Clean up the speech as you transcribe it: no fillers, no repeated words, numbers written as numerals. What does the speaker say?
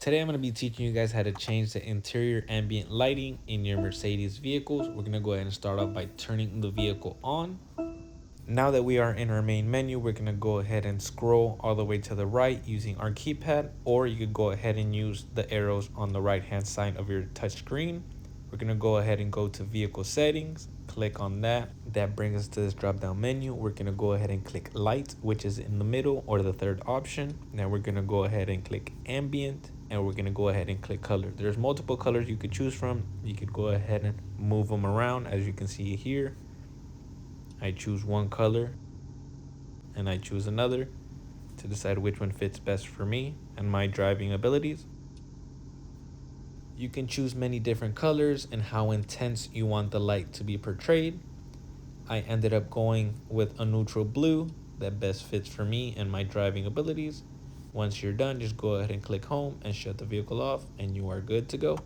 Today I'm going to be teaching you guys how to change the interior ambient lighting in your Mercedes vehicles. We're going to go ahead and start off by turning the vehicle on. Now that we are in our main menu, we're going to go ahead and scroll all the way to the right using our keypad, or you could go ahead and use the arrows on the right hand side of your touch screen. We're going to go ahead and go to vehicle settings, click on that. That brings us to this drop down menu. We're going to go ahead and click light, which is in the middle or the third option. Now we're going to go ahead and click ambient, and we're going to go ahead and click color. There's multiple colors you could choose from. You could go ahead and move them around, as you can see here. I choose one color and I choose another to decide which one fits best for me and my driving abilities. You can choose many different colors and how intense you want the light to be portrayed. I ended up going with a neutral blue that best fits for me and my driving abilities. Once you're done, just go ahead and click home and shut the vehicle off and you are good to go.